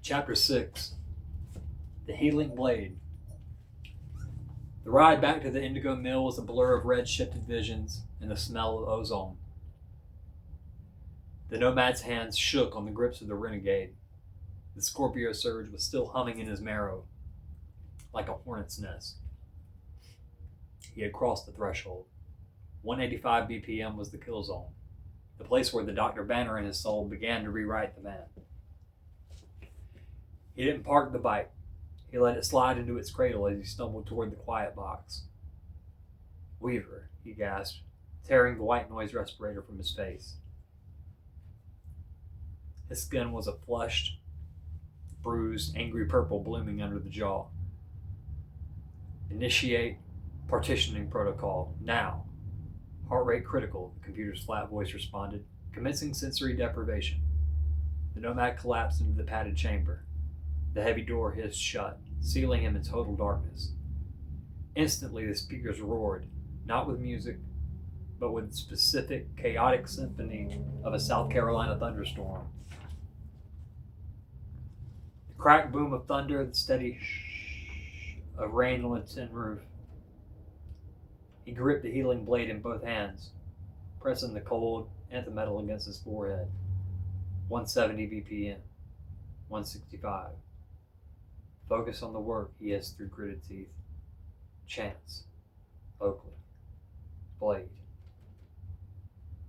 Chapter 6. The Healing Blade. The ride back to the Indigo Mill was a blur of red shifted visions and the smell of ozone. The Nomad's hands shook on the grips of the Renegade. The Scorpio surge was still humming in his marrow, like a hornet's nest. He had crossed the threshold. 185 BPM was the kill zone, the place where the Dr. Banner in his soul began to rewrite the man. He didn't park the bike. He let it slide into its cradle as he stumbled toward the quiet box. Weaver, he gasped, tearing the white noise respirator from his face. His skin was a flushed, bruised, angry purple blooming under the jaw. Initiate partitioning protocol, now. Heart rate critical, the computer's flat voice responded, commencing sensory deprivation. The Nomad collapsed into the padded chamber. The heavy door hissed shut, sealing him in total darkness. Instantly, the speakers roared, not with music, but with the specific, chaotic symphony of a South Carolina thunderstorm. The crack boom of thunder, the steady shh of rain on a tin roof. He gripped the healing blade in both hands, pressing the cold antimetal against his forehead. 170 BPM, 165. Focus on the work, he hissed through gritted teeth. Chance. Oakley. Blade.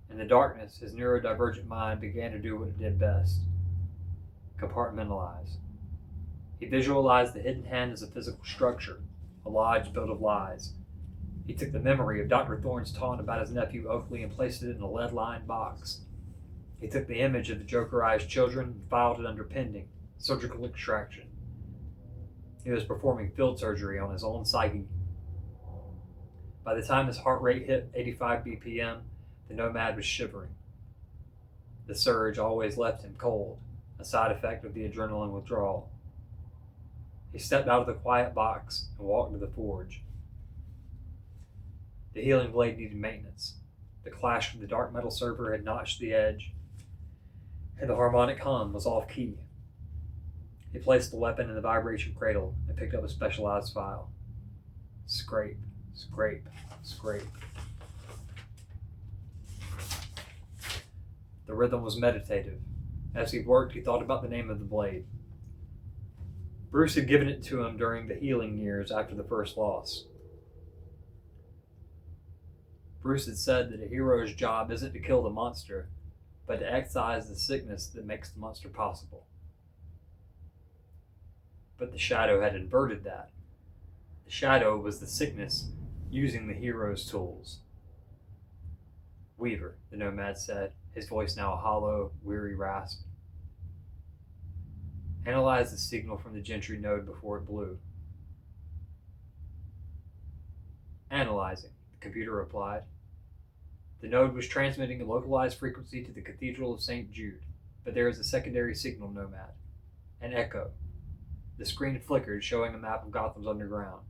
In the darkness, his neurodivergent mind began to do what it did best. Compartmentalize. He visualized the hidden hand as a physical structure, a lodge built of lies. He took the memory of Dr. Thorne's taunt about his nephew Oakley and placed it in a lead-lined box. He took the image of the Jokerized children and filed it under pending, surgical extraction. He was performing field surgery on his own psyche. By the time his heart rate hit 85 BPM, the Nomad was shivering. The surge always left him cold, a side effect of the adrenaline withdrawal. He stepped out of the quiet box and walked to the forge. The healing blade needed maintenance. The clash with the dark metal server had notched the edge, and the harmonic hum was off key. He placed the weapon in the vibration cradle and picked up a specialized file. Scrape, scrape, scrape. The rhythm was meditative. As he worked, he thought about the name of the blade. Bruce had given it to him during the healing years after the first loss. Bruce had said that a hero's job isn't to kill the monster, but to excise the sickness that makes the monster possible. But the Shadow had inverted that. The Shadow was the sickness using the hero's tools. Weaver, the Nomad said, his voice now a hollow, weary rasp. Analyze the signal from the Gentry node before it blew. Analyzing, the computer replied. The node was transmitting a localized frequency to the Cathedral of St. Jude, but there is a secondary signal, Nomad. An echo. The screen flickered, showing a map of Gotham's underground.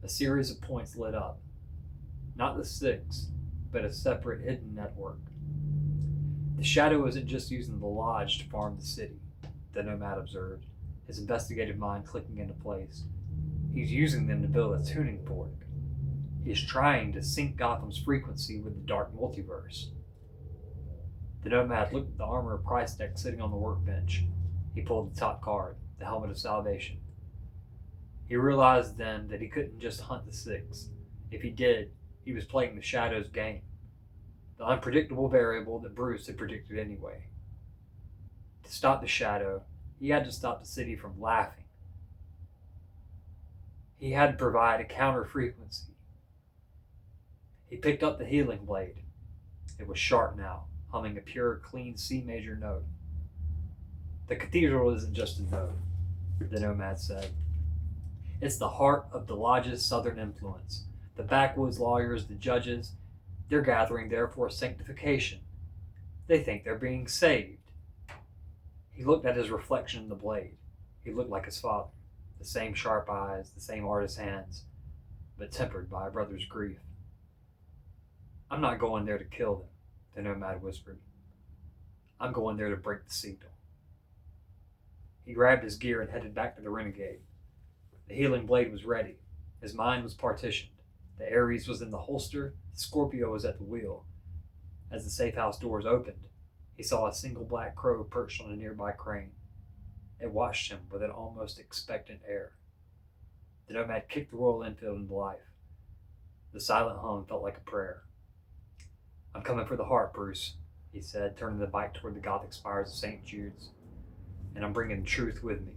A series of points lit up. Not the six, but a separate hidden network. The Shadow isn't just using the lodge to farm the city, the Nomad observed, his investigative mind clicking into place. He's using them to build a tuning fork. He's trying to sync Gotham's frequency with the dark multiverse. The Nomad looked at the armor price deck sitting on the workbench. He pulled the top card, the Helmet of Salvation. He realized then that he couldn't just hunt the six. If he did, he was playing the Shadow's game, the unpredictable variable that Bruce had predicted anyway. To stop the Shadow, he had to stop the city from laughing. He had to provide a counter frequency. He picked up the healing blade. It was sharp now, humming a pure, clean C major note. The cathedral isn't just a node, the Nomad said. It's the heart of the lodge's southern influence. The backwoods lawyers, the judges, they're gathering there for sanctification. They think they're being saved. He looked at his reflection in the blade. He looked like his father, the same sharp eyes, the same artist's hands, but tempered by a brother's grief. I'm not going there to kill them. the Nomad whispered. I'm going there to break the signal. He grabbed his gear and headed back to the Renegade. The healing blade was ready. His mind was partitioned. The Ares was in the holster, the Scorpio was at the wheel. As the safe house doors opened, he saw a single black crow perched on a nearby crane. It watched him with an almost expectant air. The Nomad kicked the Royal Enfield into life. The silent hum felt like a prayer. I'm coming for the heart, Bruce, he said, turning the bike toward the Gothic spires of St. Jude's. And I'm bringing truth with me.